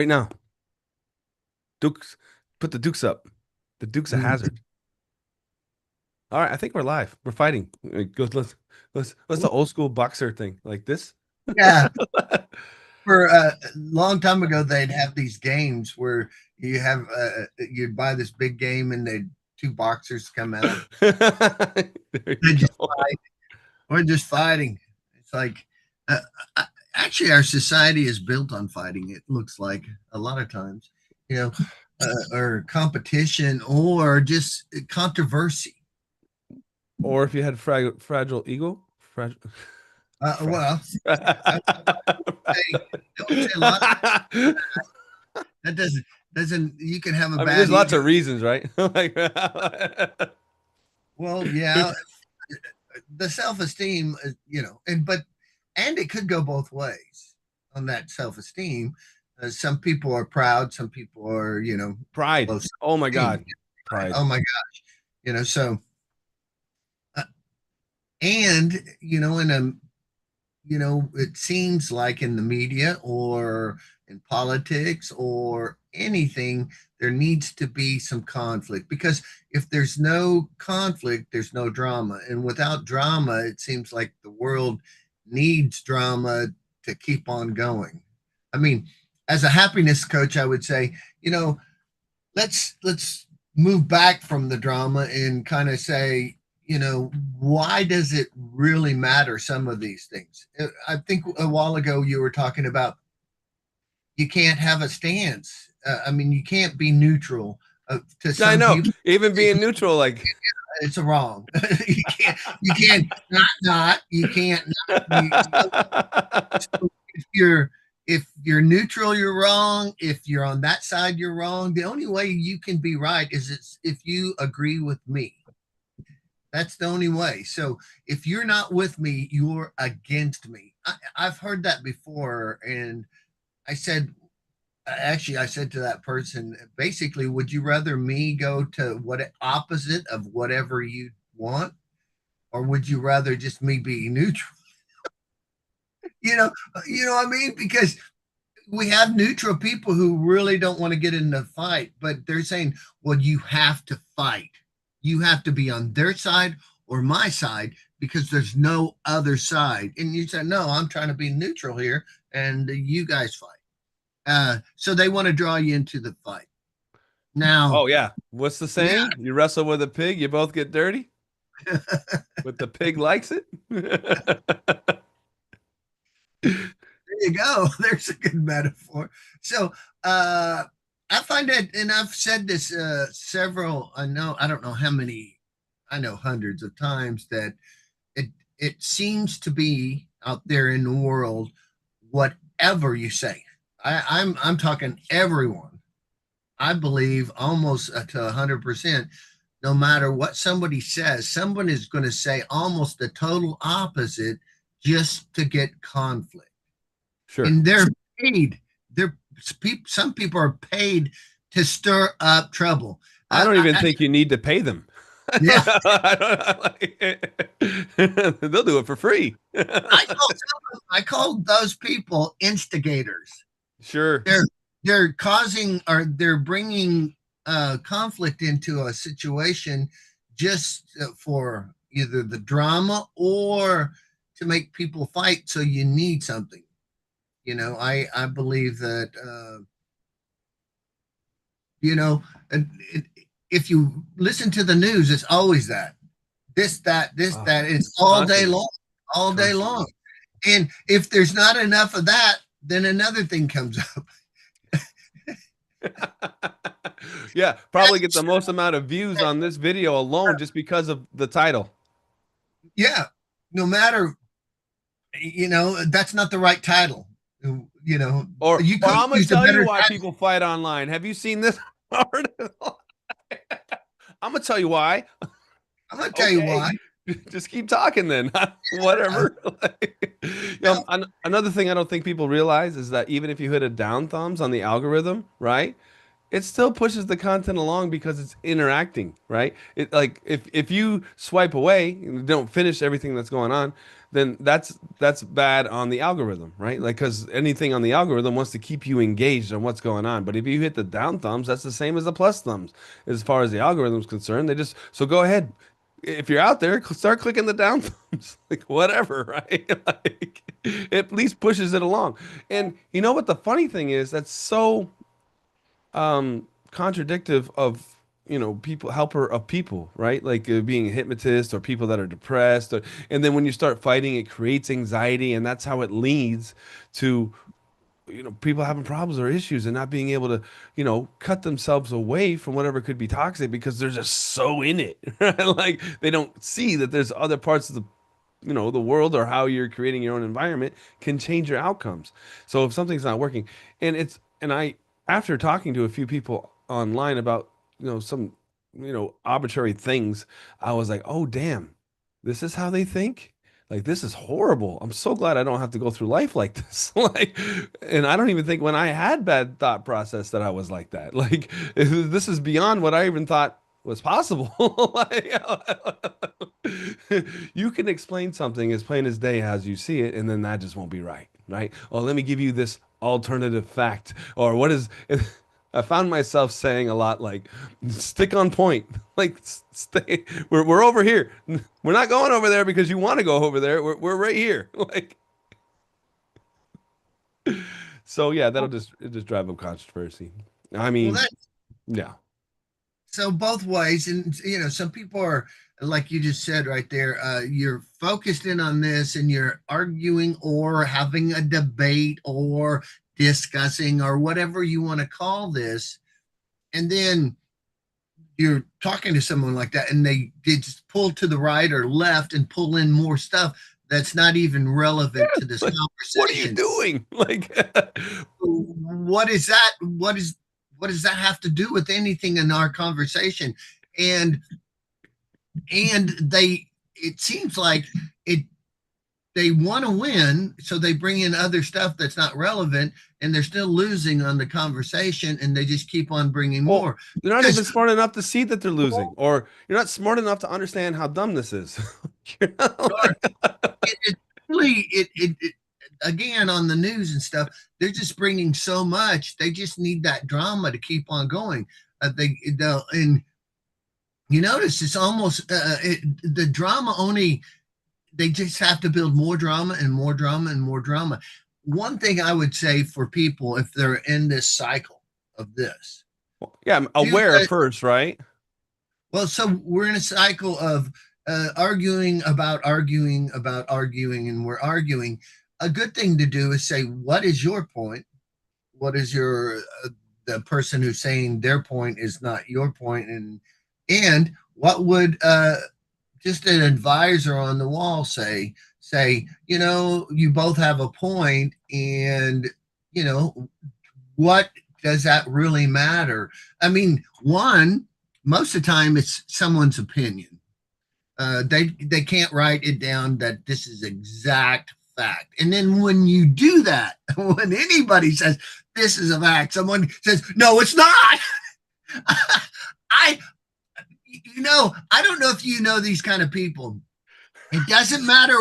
Right now. Dukes, put the Dukes up. The Duke's a hazard. All right, I think we're live. We're fighting. Let's the old school boxer thing like this. Yeah, for a long time ago, they'd have these games where you'd buy this big game and they two boxers come out. There you They just go. fight. We're just fighting. It's like, uh, uh, actually, our society is built on fighting. It looks like a lot of times, you know, or competition or just controversy. Or if you had fragile ego, fragile. Well, I would say, I would say a lot of that doesn't. You can have a I mean, bad there's lots ego. of reasons, right? Like, Well, yeah, the self-esteem, and it could go both ways on that self-esteem. Some people are proud, some people are, pride. low Oh my self-esteem. God, pride. Oh my gosh, so uh, and in a it seems like in the media or in politics or anything, there needs to be some conflict because if there's no conflict, there's no drama. And without drama, it seems like the world needs drama to keep on going. I mean, as a happiness coach, I would say, let's move back from the drama and kind of say, why does it really matter, some of these things? I think a while ago you were talking about you can't have a stance. I mean, you can't be neutral. To Yeah, I some know. people, Even being neutral, like, it's a wrong. You can't not you can't not if you're neutral, you're wrong. If you're on that side, you're wrong. The only way you can be right is if you agree with me. That's the only way. So if you're not with me, you're against me. I've heard that before. And I said, I said to that person, basically, would you rather me go to what opposite of whatever you want? Or would you rather just me be neutral? You know, you know what I mean? Because we have neutral people who really don't want to get in the fight, but they're saying, well, you have to fight. You have to be on their side or my side because there's no other side. And you said, no, I'm trying to be neutral here and you guys fight. So they want to draw you into the fight. Now, oh yeah. What's the yeah, saying? You wrestle with a pig, you both get dirty, there but the pig likes it. you go. There's a good metaphor. So, uh, I find that, and I've said this several, I don't know how many, I know hundreds of times that it it seems to be out there in the world, whatever you say. I'm talking everyone. I believe almost to 100%. No matter what somebody says, someone is going to say almost the total opposite just to get conflict. Sure. And they're paid. They're Some people are paid to stir up trouble. I don't even I think you need to pay them. Yeah, They'll do it for free. I call those people instigators. Sure. They're they're causing or they're bringing conflict into a situation just for either the drama or to make people fight. So you need something. I believe that you know it, if you listen to the news, it's always that this Oh, that it's all day constantly, long, all day constantly. long. And if there's not enough of that, then another thing comes up. Yeah, probably get the most amount of views on this video alone just because of the title. Yeah, no matter, that's not the right title. You know, you Or could I'm gonna use a tell you better why title. people fight online. Have you seen this article? I'm gonna tell you why. I'm gonna tell you Okay. why. Just keep talking then. Uh, Whatever. no, Another thing I don't think people realize is that even if you hit a down thumbs on the algorithm, right? It still pushes the content along because it's interacting, right? It like if you swipe away and don't finish everything that's going on, then that's bad on the algorithm, right? Like, because anything on the algorithm wants to keep you engaged on what's going on. But if you hit the down thumbs, that's the same as the plus thumbs as far as the algorithm's concerned. They just so go ahead. If you're out there, start clicking the down thumbs, like whatever, right? Like, it at least pushes it along. And you know what the funny thing is? That's so contradictive of people helper of people, right? Like being a hypnotist or people that are depressed and then when you start fighting it creates anxiety and that's how it leads to people having problems or issues and not being able to cut themselves away from whatever could be toxic because they're just so in it. Right? Like they don't see that there's other parts of the world or how you're creating your own environment can change your outcomes. So if something's not working, and I after talking to a few people online about some arbitrary things, I was like, oh damn, this is how they think. Like this is horrible. I'm so glad I don't have to go through life like this. Like, and I don't even think when I had bad thought process that I was like that. Like, this is beyond what I even thought was possible. Like, you can explain something as plain as day as you see it, and then that just won't be right, right? Oh, let me give you this alternative fact, or what is. I found myself saying a lot like, stick on point. Like, stay. We're over here. We're not going over there because you want to go over there. We're right here. Like, so yeah, it just drive up controversy. I Well, mean, that's yeah. so both ways. And, some people are, like you just said right there, you're focused in on this and you're arguing or having a debate or discussing or whatever you want to call this. And then you're talking to someone like that and they just pull to the right or left and pull in more stuff that's not even relevant to this Like, what are you conversation. doing? Like, What is that? What does that have to do with anything in our conversation? And they it seems like it they want to win, so they bring in other stuff that's not relevant, and they're still losing on the conversation, and they just keep on bringing well, more they're not because even smart enough to see that they're losing, or you're not smart enough to understand how dumb this is. You know, like, it really it again on the news and stuff. They're just bringing so much. They just need that drama to keep on going. And you notice it's almost the drama only. They just have to build more drama and more drama and more drama. One thing I would say for people, if they're in this cycle of this, yeah, I'm do aware first, right? well. So we're in a cycle of arguing about arguing about arguing, and we're arguing. A good thing to do is say, "What is your point? What is your the person who's saying their point is not your point, and what would just an advisor on the wall say, you both have a point, and what does that really matter? I mean, one, most of the time it's someone's opinion. They can't write it down that this is exact fact. And then when you do that, when anybody says this is a fact, someone says no, it's not. I I don't know if you know these kind of people. It doesn't matter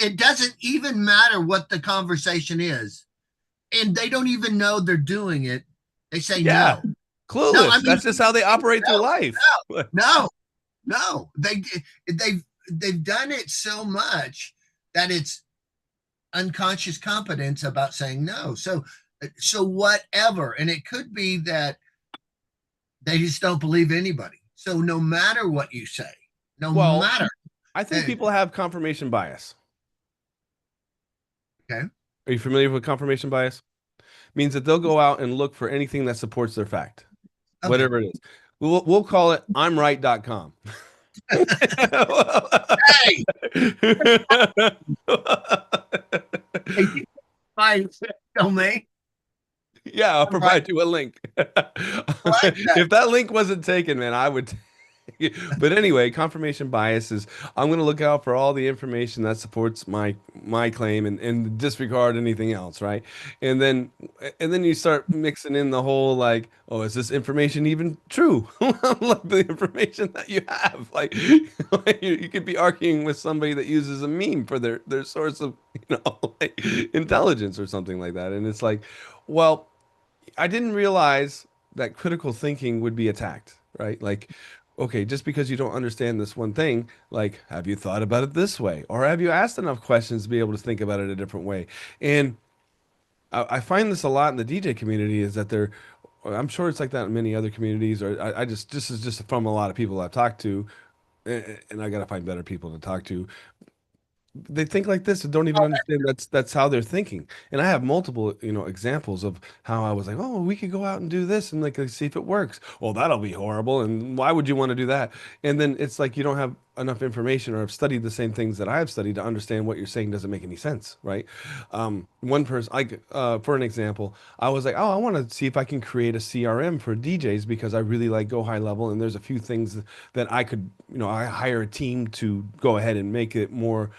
it doesn't even matter what the conversation is. And they don't even know they're doing it. They say Yeah, no. No, I clueless. mean That's just how they operate through no, life. no, no. They've done it so much that it's unconscious competence about saying no. So whatever. And it could be that they just don't believe anybody. So no matter what you say, no Well, matter. I think uh, people have confirmation bias. Okay. Are you familiar with confirmation bias? Means that they'll go out and look for anything that supports their fact, Okay. whatever it is. We'll call it imright.com. Hey, hey, you find domain. Yeah, I'll I'm right. provide you a link. I like that. If that link wasn't taken, man, I would. But anyway, confirmation bias is I'm going to look out for all the information that supports my claim and disregard anything else, right? And then and then you start mixing in the whole like, oh, is this information even true? Like the information that you have, like, you could be arguing with somebody that uses a meme for their source of, like intelligence or something like that, and it's like, well, I didn't realize that critical thinking would be attacked, right? Like, okay, just because you don't understand this one thing, like, have you thought about it this way? Or have you asked enough questions to be able to think about it a different way? And I find this a lot in the DJ community is that I'm sure it's like that in many other communities, or I just, this is just from a lot of people I've talked to, and I got to find better people to talk to. They think like this and don't even understand that's how they're thinking. And I have multiple, examples of how I was like, oh, we could go out and do this and like see if it works. Well, that'll be horrible. And why would you want to do that? And then it's like you don't have enough information or have studied the same things that I've studied to understand what you're saying doesn't make any sense, right? One person, like, for an example, I was like, oh, I want to see if I can create a CRM for DJs because I really like go high level, and there's a few things that I could, I hire a team to go ahead and make it more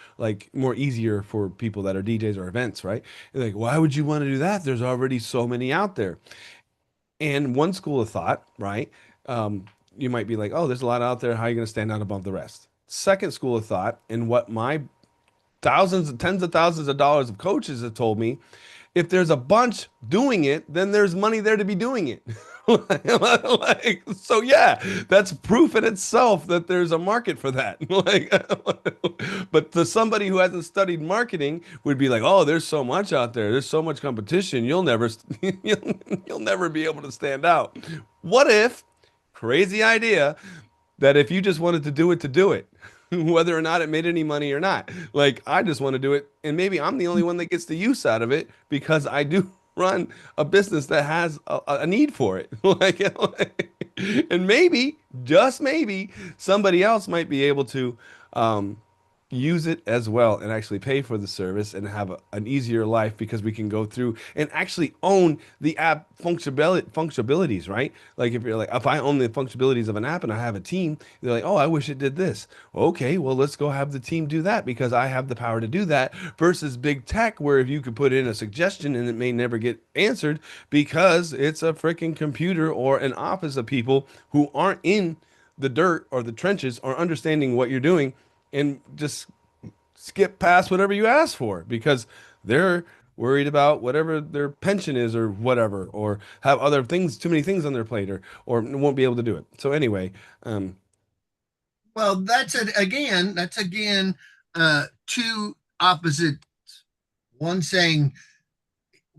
easier for people that are DJs or events, right? And like, why would you want to do that? There's already so many out there. And one school of thought, right? You might be like, oh, there's a lot out there. How are you going to stand out above the rest? Second school of thought, and what my thousands, tens of thousands of dollars of coaches have told me, if there's a bunch doing it, then there's money there to be doing it. Like, so yeah, that's proof in itself that there's a market for that. Like, but to somebody who hasn't studied marketing would be like, oh, there's so much out there. There's so much competition. You'll never be able to stand out. What if, crazy idea, that if you just wanted to do it, whether or not it made any money or not. Like, I just want to do it, and maybe I'm the only one that gets the use out of it because I do run a business that has a need for it. And maybe, just maybe, somebody else might be able to um, use it as well and actually pay for the service and have an easier life because we can go through and actually own the app functionalities, right? Like if you're like, if I own the functionalities of an app and I have a team, they're like, oh, I wish it did this. Okay, well, let's go have the team do that because I have the power to do that versus big tech where if you could put in a suggestion and it may never get answered because it's a freaking computer or an office of people who aren't in the dirt or the trenches or understanding what you're doing and just skip past whatever you ask for because they're worried about whatever their pension is or whatever, or have other things, too many things on their plate, or won't be able to do it. So anyway, Well, that's again two opposite. One saying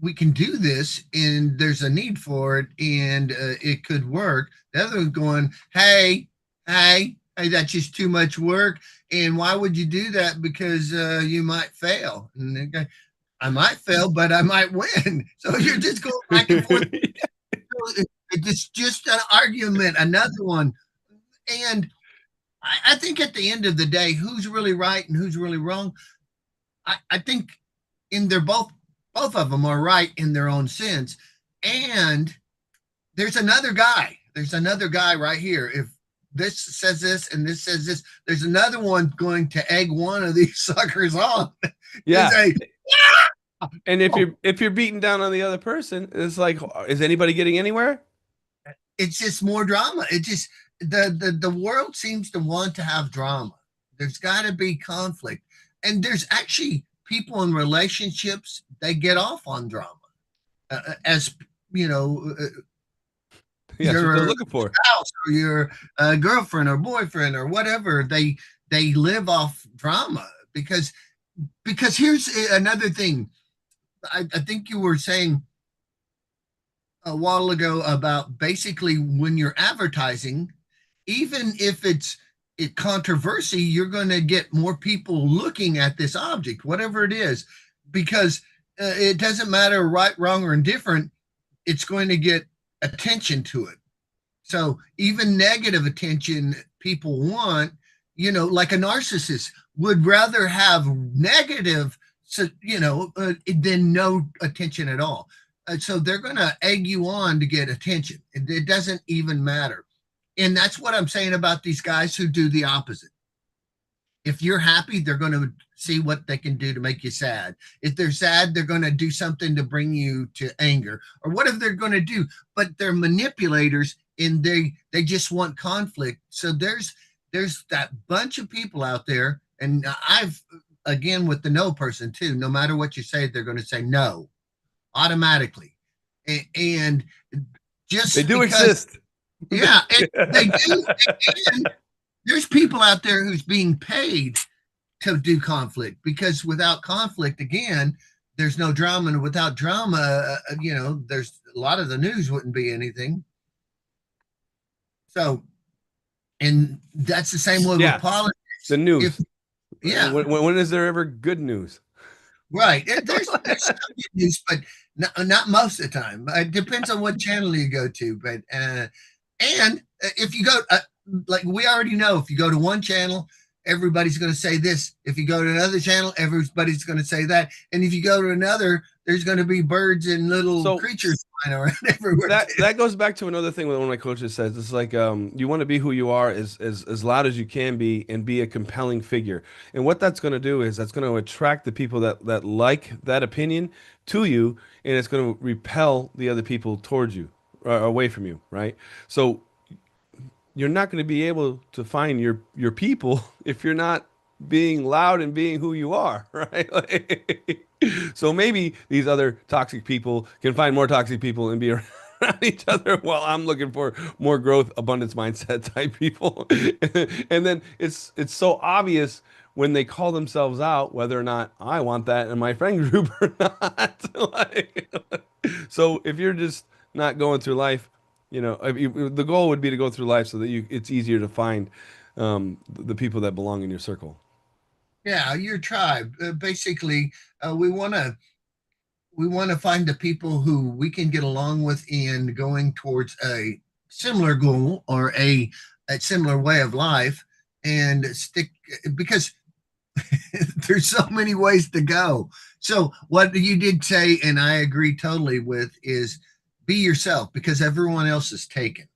we can do this and there's a need for it and it could work. The other one going, hey, that's just too much work. And why would you do that? Because you might fail. And the guy, I might fail, but I might win. So you're just going back and forth. It's just an argument, another one. And I think at the end of the day, who's really right and who's really wrong? I think in they're both of them are right in their own sense. And there's another guy. There's another guy right here. If this says this and this says this, there's another one going to egg one of these suckers on and yeah. say, And if oh, you're beating down on the other person, it's like, is anybody getting anywhere? it's just more drama. It just the world seems to want to have drama. There's got to be conflict, and there's actually people in relationships they get off on drama. As you know, Yeah, that's what they're your looking for. spouse or your girlfriend or boyfriend or whatever, they live off drama because here's another thing. I think you were saying a while ago about basically when you're advertising, even if it's controversy, you're going to get more people looking at this object, whatever it is, because it doesn't matter right, wrong, or indifferent. It's going to get attention to it. So even negative attention people want, like a narcissist would rather have negative, than no attention at all. So they're going to egg you on to get attention. It doesn't even matter. And that's what I'm saying about these guys who do the opposite. If you're happy, they're going to see what they can do to make you sad. If they're sad, they're going to do something to bring you to anger or whatever they're going to do. But they're manipulators and they just want conflict. So there's that bunch of people out there, and I've again with the no person too. No matter what you say, they're going to say no automatically, and They just do because, exist. yeah, and they do. And there's people out there who's being paid to do conflict because without conflict, again, there's no drama, and without drama, there's a lot of the news wouldn't be anything. So, and that's the same way with Yeah, the politics. If news. Yeah, When is there ever good news? right. There's some good news, but not most of the time. It depends on what channel you go to. But and if you go, like we already know, if you go to one channel, everybody's going to say this. If you go to another channel, everybody's going to say that. And if you go to another, there's going to be birds and little So creatures flying around everywhere too. that goes back to another thing that one of my coaches says. It's like you want to be who you are as loud as you can be and be a compelling figure. And what that's going to do is that's going to attract the people that like that opinion to you, and it's going to repel the other people towards you or away from you, right? So you're not going to be able to find your people if you're not being loud and being who you are, right? Like, so maybe these other toxic people can find more toxic people and be around each other while I'm looking for more growth, abundance mindset type people. And then it's so obvious when they call themselves out whether or not I want that in my friend group or not. Like, so if you're just not going through life, the goal would be to go through life so that it's easier to find the people that belong in your circle. Yeah, your tribe. Basically, we want to find the people who we can get along with in going towards a similar goal or a similar way of life and stick because there's so many ways to go. So what you did say, and I agree totally with, is be yourself because everyone else is taken.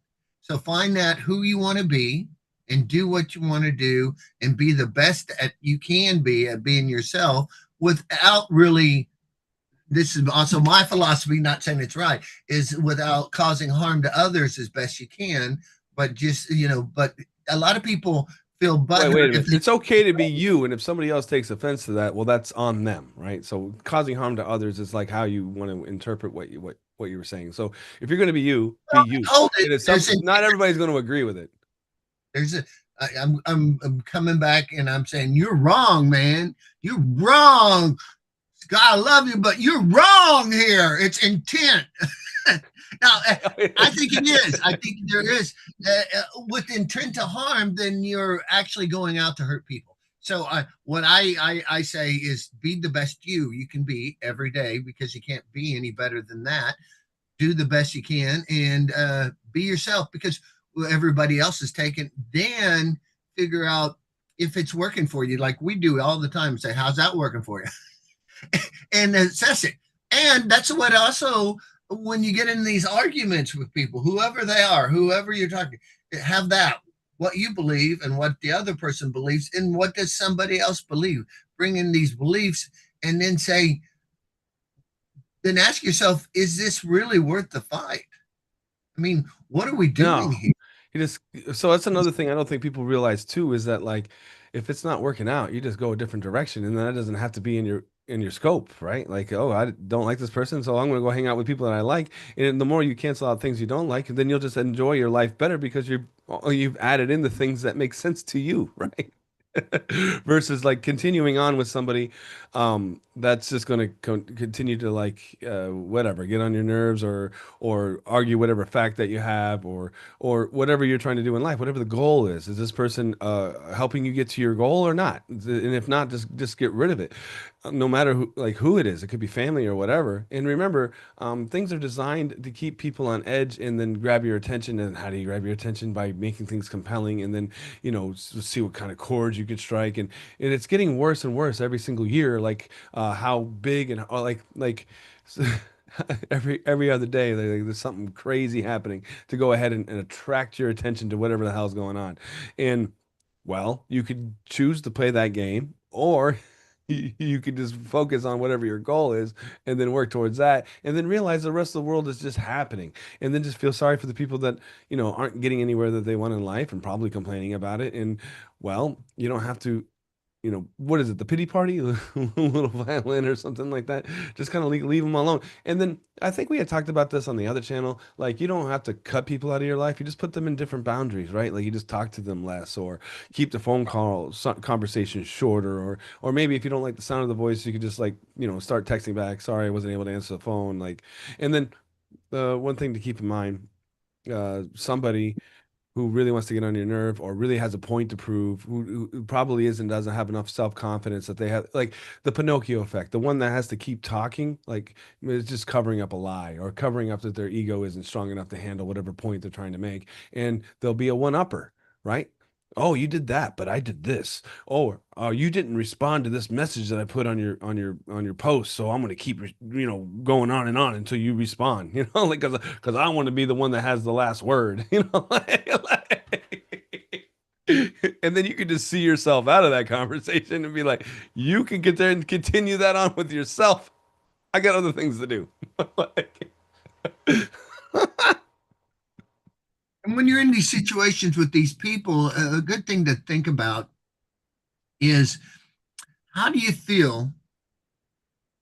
So find out who you want to be and do what you want to do and be the best at you can be at being yourself without really, this is also my philosophy, not saying it's right, is without causing harm to others as best you can, but just, but a lot of people feel Wait a butthurt if minute. they, It's okay to be you, and if somebody else takes offense to that, well, that's on them, right? So causing harm to others is like how you want to interpret what you were saying. So if you're going to be you, be you. hold it, And it's there's some not everybody's going to agree with it. there's a I'm coming back and I'm saying you're wrong, man. You're wrong. God, I love you, but you're wrong here. It's intent. Now, I think it is. I think there is. With intent to harm, then you're actually going out to hurt people. So, what I say is be the best you can be every day because you can't be any better than that. Do the best you can and be yourself because everybody else is taken. Then figure out if it's working for you, like we do all the time. Say, how's that working for you? And assess it. And that's what also, when you get in these arguments with people, whoever they are, whoever you're talking, have that what you believe and what the other person believes, and what does somebody else believe. Bring in these beliefs and then say, then ask yourself, is this really worth the fight? I mean, what are we doing No. here? You just so that's another thing I don't think people realize too is that like if it's not working out, you just go a different direction and that doesn't have to be in your scope, right? Like, oh, I don't like this person, so I'm gonna go hang out with people that I like. And the more you cancel out things you don't like, then you'll just enjoy your life better because you've added in the things that make sense to you, right? Versus like continuing on with somebody that's just going to continue to like whatever get on your nerves or argue whatever fact that you have or whatever you're trying to do in life, whatever the goal is this person helping you get to your goal or not? And if not, just get rid of it. No matter who it is, it could be family or whatever. And remember, things are designed to keep people on edge and then grab your attention. And how do you grab your attention? By making things compelling and then see what kind of chords you could strike. And it's getting worse and worse every single year. Like how big and every other day there's something crazy happening to go ahead and attract your attention to whatever the hell's going on. And well, you could choose to play that game, or you could just focus on whatever your goal is and then work towards that, and then realize the rest of the world is just happening, and then just feel sorry for the people that, aren't getting anywhere that they want in life and probably complaining about it. And well, you don't have to, what is it? The pity party, a little violin or something like that. Just kind of leave them alone. And then I think we had talked about this on the other channel. Like, you don't have to cut people out of your life. You just put them in different boundaries, right? Like, you just talk to them less, or keep the phone call conversation shorter, or maybe if you don't like the sound of the voice, you could just like, start texting back. Sorry, I wasn't able to answer the phone. Like, and then the one thing to keep in mind, somebody who really wants to get on your nerve or really has a point to prove, who probably isn't doesn't have enough self-confidence that they have, like the Pinocchio effect, the one that has to keep talking, like is just covering up a lie or covering up that their ego isn't strong enough to handle whatever point they're trying to make. And there'll be a one-upper, right? Oh, you did that, but I did this. Oh, you didn't respond to this message that I put on your post, so I'm going to keep going on and on until you respond. Like because I want to be the one that has the last word. And then you can just see yourself out of that conversation and be like, you can get there and continue that on with yourself. I got other things to do. Like, And when you're in these situations with these people, a good thing to think about is how do you feel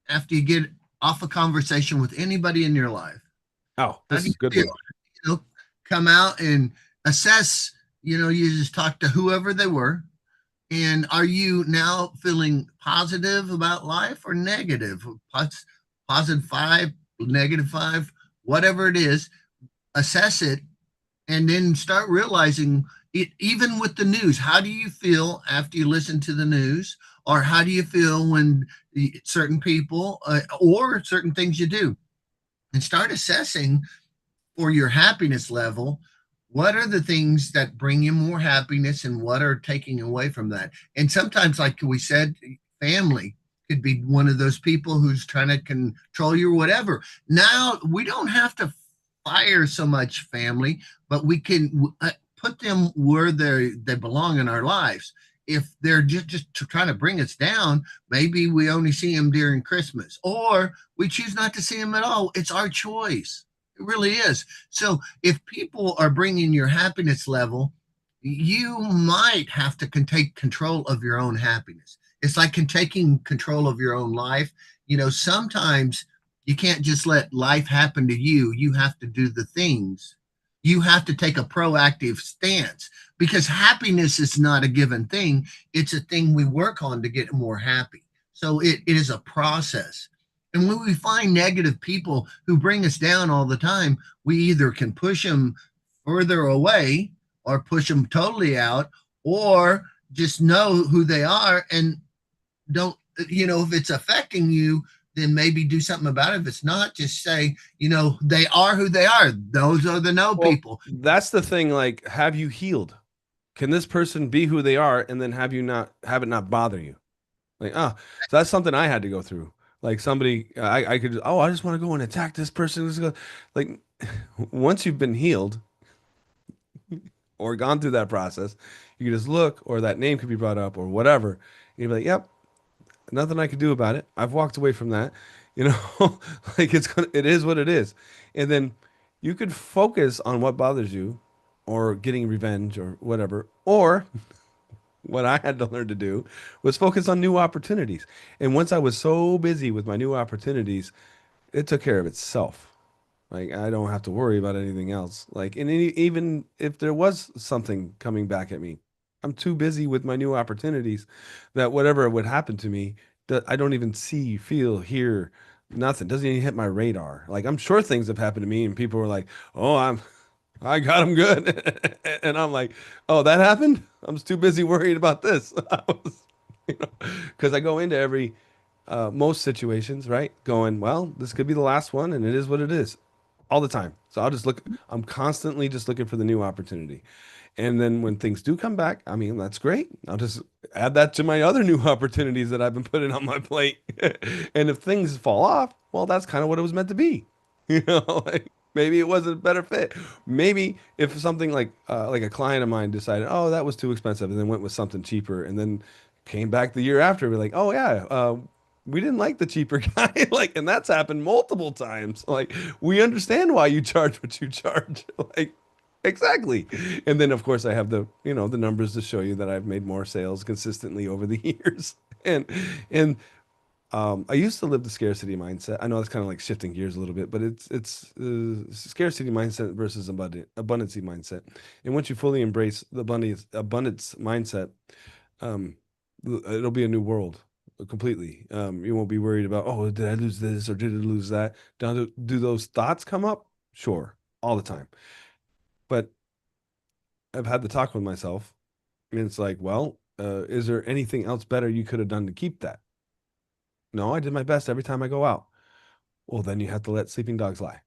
after you get off a conversation with anybody in your life? oh, How this do is you a good feel? one. Come out and assess, you just talk to whoever they were. And are you now feeling positive about life or negative? Positive 5, negative 5, whatever it is, assess it and then start realizing it. Even with the news, how do you feel after you listen to the news, or how do you feel when certain people or certain things you do, and start assessing for your happiness level. What are the things that bring you more happiness and what are taking away from that? And sometimes, like we said, family could be one of those people who's trying to control you or whatever. Now, we don't have to fire so much family, but we can put them where they belong in our lives. If they're just trying to bring us down, maybe we only see them during Christmas, or we choose not to see them at all. It's our choice. It really is. So if people are bringing your happiness level, you might have to take control of your own happiness. It's like taking control of your own life. Sometimes you can't just let life happen to you. You have to do the things. You have to take a proactive stance because happiness is not a given thing. It's a thing we work on to get more happy. So it is a process. And when we find negative people who bring us down all the time, we either can push them further away or push them totally out, or just know who they are and don't, if it's affecting you, then maybe do something about it. If it's not, just say, they are who they are. Those are the no Well, people. that's the thing. Like, have you healed? Can this person be who they are, and then have it not bother you? Like, so that's something I had to go through. Like somebody, I could, oh, I just want to go and attack this person. Like, once you've been healed or gone through that process, you can just look, or that name could be brought up, or whatever. And you'd be like, yep, nothing I could do about it. I've walked away from that. You know, like it is what it is. And then you could focus on what bothers you, or getting revenge, or whatever, or what I had to learn to do was focus on new opportunities. And once I was so busy with my new opportunities, it took care of itself. Like I don't have to worry about anything else. Like, and even if there was something coming back at me, I'm too busy with my new opportunities that whatever would happen to me, that I don't even see, feel, hear, nothing. Doesn't even hit my radar. Like I'm sure things have happened to me and people were like, "Oh, I got him good." And I'm like, "Oh, that happened? I'm just too busy worried about this." Because I go into every most situations, right? Going, well, this could be the last one, and it is what it is, all the time. So I'll just look. I'm constantly just looking for the new opportunity, and then when things do come back, I mean, that's great. add that to my other new opportunities that I've been putting on my plate. And if things fall off, well, that's kind of what it was meant to be. Like maybe it wasn't a better fit. Maybe if something like a client of mine decided, oh, that was too expensive, and then went with something cheaper, and then came back the year after, we're like, oh yeah, we didn't like the cheaper guy. Like, and that's happened multiple times. Like, we understand why you charge what you charge. Like, exactly. And then of course I have the numbers to show you that I've made more sales consistently over the years. And I used to live the scarcity mindset. I know that's kind of like shifting gears a little bit, but it's scarcity mindset versus abundancy mindset. And once you fully embrace the abundance mindset, um, it'll be a new world completely. You won't be worried about, oh, did I lose this or did I lose that? Do those thoughts come up? Sure, all the time. But I've had the talk with myself, and it's like, well, is there anything else better you could have done to keep that? No, I did my best every time I go out. Well, then you have to let sleeping dogs lie.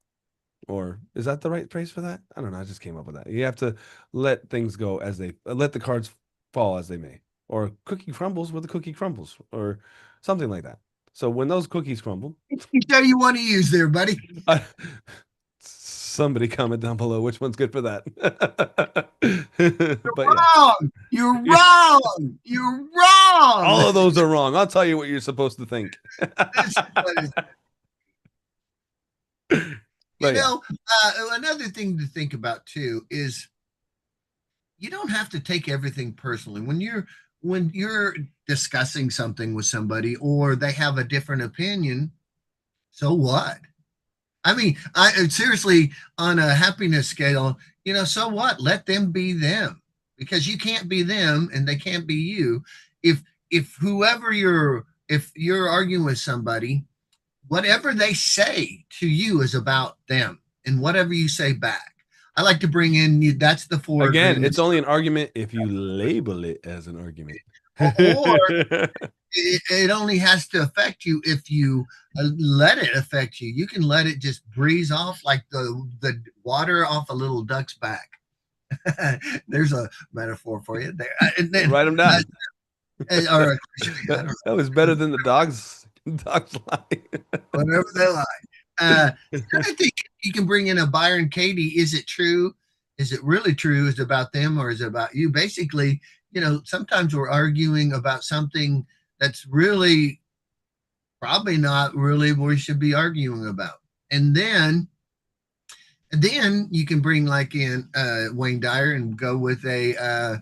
Or is that the right phrase for that? I don't know. I just came up with that. You have to let things go as they let the cards fall as they may. Or cookie crumbles where the cookie crumbles, or something like that. So when those cookies crumble, Which show you want to use there, buddy? I, somebody comment down below which one's good for that. But yeah, Wrong. You're wrong. You're wrong. all of those are wrong. I'll tell you what you're supposed to think. This one is, But yeah, another thing to think about too is you don't have to take everything personally when you're discussing something with somebody or they have a different opinion. So what? I mean, I seriously, on a happiness scale, so what? Let them be them, because you can't be them and they can't be you. If if you're arguing with somebody, whatever they say to you is about them, and whatever you say back. I like to bring in you. That's the four again, it's agreements. only an argument if you label it as an argument. Or it only has to affect you if you let it affect you. You can let it just breeze off like the water off a little duck's back. There's a metaphor for you there. And then, Write them down. or a cliche, I don't That was better than the dog's lie. whatever they like. I think you can bring in a Byron Katie. Is it true? Is it really true? Is it about them or is it about you? Basically, sometimes we're arguing about something that's really probably not really what we should be arguing about. And then you can bring like in Wayne Dyer and go with a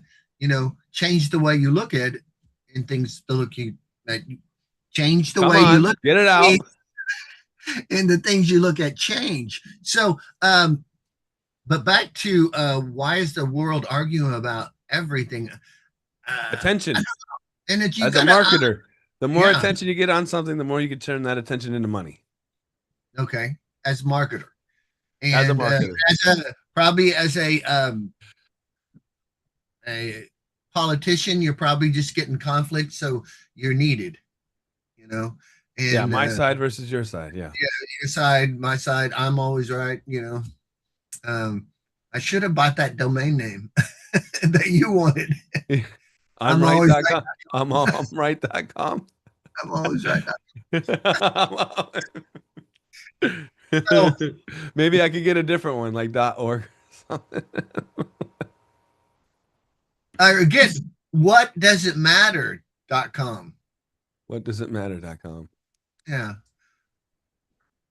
change the way you look at it and things to look you that change the Come way you on, look get it at out. and the things you look at change. So but back to why is the world arguing about everything? Attention. And that you As a gotta marketer, the more yeah, attention you get on something, the more you can turn that attention into money. okay, as marketer. As a And marketer. probably as a politician, you're probably just getting conflict, so you're needed, you know. Yeah, And my side versus your side. Yeah. yeah, your side, my side, I'm always right. Um, I should have bought that domain name that you wanted. I'm I'm always right. right.com. I'm right.com. I'm always right. So Maybe I could get a different one like .org or something. again, what does it matter.com? What does it matter.com? Yeah.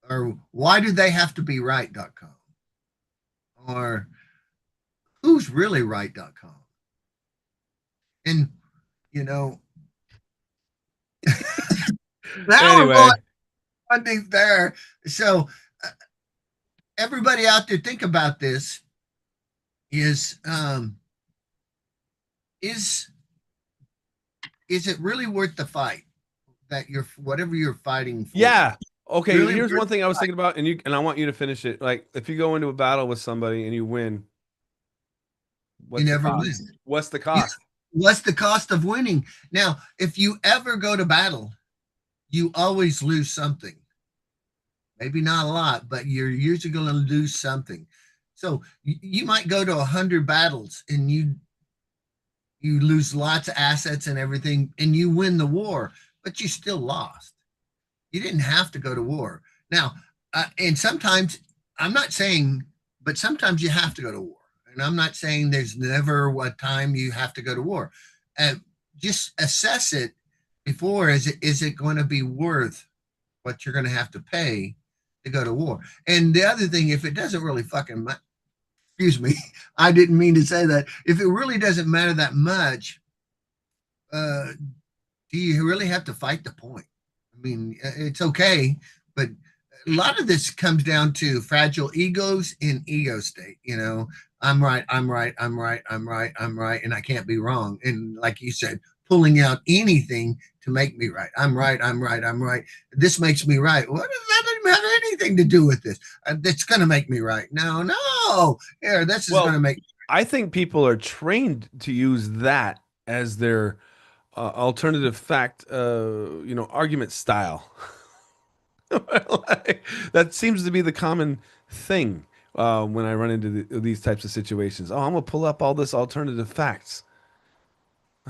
Or why do they have to be right.com? Or who's really right.com? And you know, now we're going Anyway, one thing there. So everybody out there, think about this: is is is it really worth the fight that you're whatever you're fighting for? yeah. Okay, Really here's worth one thing I the was fight? thinking about, and I want you to finish it. Like, if you go into a battle with somebody and you win, You what's the never cost? win. What's the You, cost? what's the cost of winning? Now, if you ever go to battle, you always lose something. Maybe not a lot, but you're usually going to lose something. So you might go to 100 battles and You lose lots of assets and everything, and you win the war, but you still lost. You didn't have to go to war. Now, and sometimes, I'm not saying, but sometimes you have to go to war. And I'm not saying there's never a time you have to go to war. Uh, just assess it before. Is it going to be worth what you're going to have to pay to go to war? And the other thing, if it doesn't really fucking, excuse me, I didn't mean to say that. If it really doesn't matter that much, uh, do you really have to fight the point? I mean, it's okay, but a lot of this comes down to fragile egos in ego state. I'm right, I'm right, I'm right, I'm right, I'm right, and I can't be wrong. And like you said, pulling out anything to make me right. I'm right, I'm right, I'm right. This makes me right. What does that even have anything to do with this? That's going to make me right. No, no. Here, this is going to Well, make. I think people are trained to use that as their alternative fact, argument style. Like, that seems to be the common thing when I run into these types of situations. Oh, I'm gonna pull up all this alternative facts.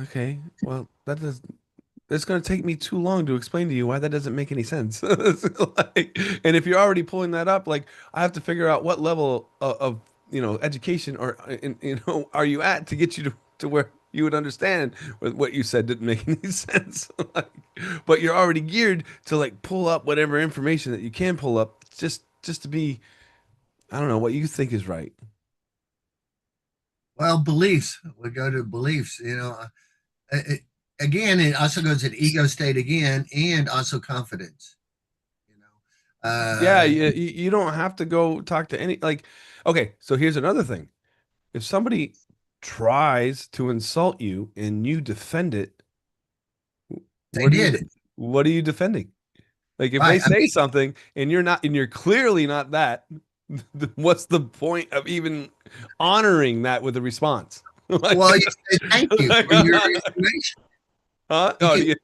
Okay, well, it's going to take me too long to explain to you why that doesn't make any sense. And if you're already pulling that up, like I have to figure out what level of education or are you at to get you to where you would understand what you said didn't make any sense. Like, but you're already geared to like pull up whatever information that you can pull up just to be, I don't know, what you think is right. Well, beliefs. We go to beliefs. It, again, it also goes to ego state again, and also confidence. You know, Yeah, you don't have to go talk to any like. Okay, so here's another thing. If somebody tries to insult you and you defend it, they what are you did it what are you defending? Like if they right. I say mean, something and you're not and you're clearly not that, what's the point of even honoring that with a response? Like, well, you say thank you like, for your information. huh? You Oh, can you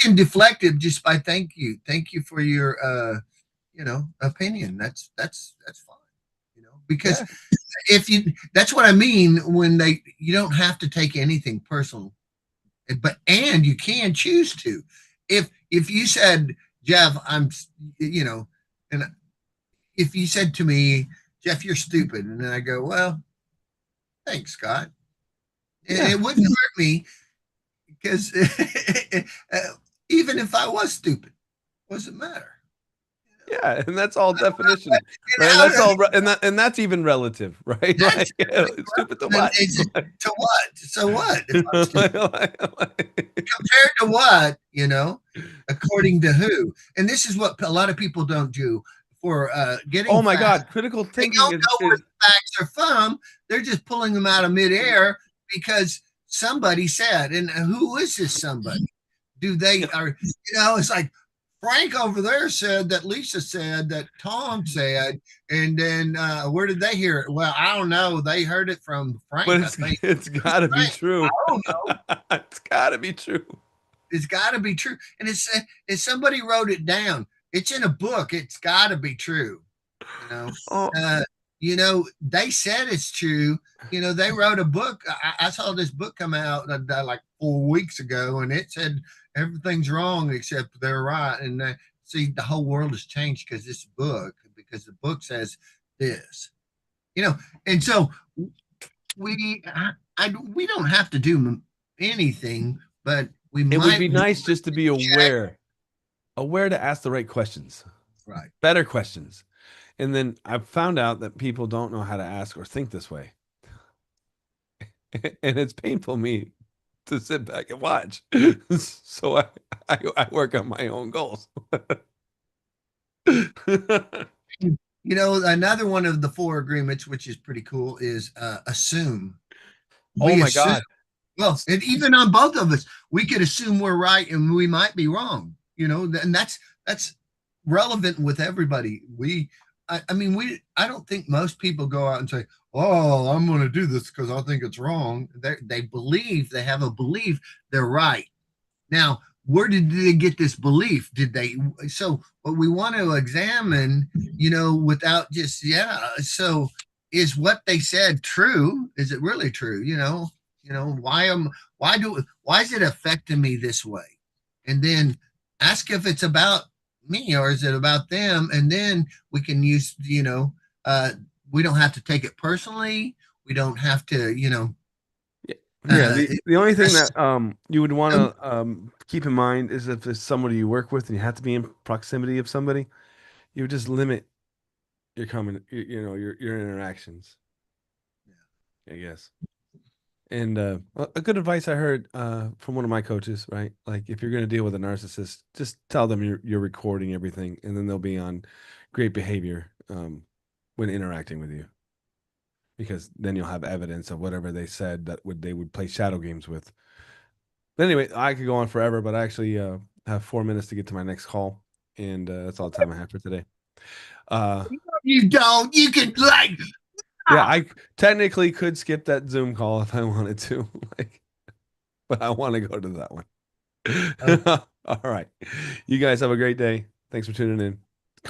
can deflect it just by thank you for your opinion. That's fine. Because yeah. if you that's what I mean when they you don't have to take anything personal, but and you can choose to. If you said, Jeff, you know, and if you said to me, Jeff, you're stupid, and then I go, well, thanks, Scott, and Yeah. it wouldn't hurt me because uh, even if I was stupid, what does it matter? Yeah, and that's all definition, You right? That's know, all, and that's even relative, right? that's Like, it's stupid to and what? is it to what? So what if I'm stupid? Like, Compared to what? According to who? And this is what a lot of people don't do for getting oh my facts. God, critical They thinking don't is know where is the facts are from. They're just pulling them out of midair because somebody said. And who is this somebody? Do they are it's like Frank over there said that Lisa said that Tom said, and then where did they hear it? Well, I don't know. They heard it from but Frank, I think. it's got to be Frank, I true. don't know. It's got to be true. It's got to be true. And if somebody wrote it down, it's in a book. It's got to be true. You know, Oh, uh, they said it's true. They wrote a book. I saw this book come out like 4 weeks ago, and it said everything's wrong except they're right. And see, the whole world has changed because the book says this. You know, and so we don't have to do anything, but we it would might be really nice just to be check. aware to ask the right questions, Right. better questions. And then I've found out that people don't know how to ask or think this way. And it's painful me to sit back and watch. So I work on my own goals. Another one of the four agreements, which is pretty cool, is assume. Oh We my assume. God. Well, and even on both of us, we could assume we're right and we might be wrong. And that's relevant with everybody. I mean, I don't think most people go out and say, "Oh, I'm going to do this because I think it's wrong." They believe they have a belief they're right. Now, where did they get this belief? Did they? So, what we want to examine, without just, yeah. So, is what they said true? Is it really true? Why is it affecting me this way? And then ask if it's about me or is it about them? And then we can use, we don't have to take it personally. We don't have to, Yeah, yeah. The only thing address. that you would want to keep in mind is if there's somebody you work with and you have to be in proximity of somebody, you would just limit your interactions, I guess. And a good advice I heard from one of my coaches, right? Like if you're going to deal with a narcissist, just tell them you're recording everything, and then they'll be on great behavior when interacting with you, because then you'll have evidence of whatever they said that they would play shadow games with. But anyway, I could go on forever, but I actually have 4 minutes to get to my next call, and that's all the time I have for today. Uh, You don't. You can like. yeah, Ah! I technically could skip that Zoom call if I wanted to, like, but I want to go to that one. Okay. All right. You guys have a great day. Thanks for tuning in.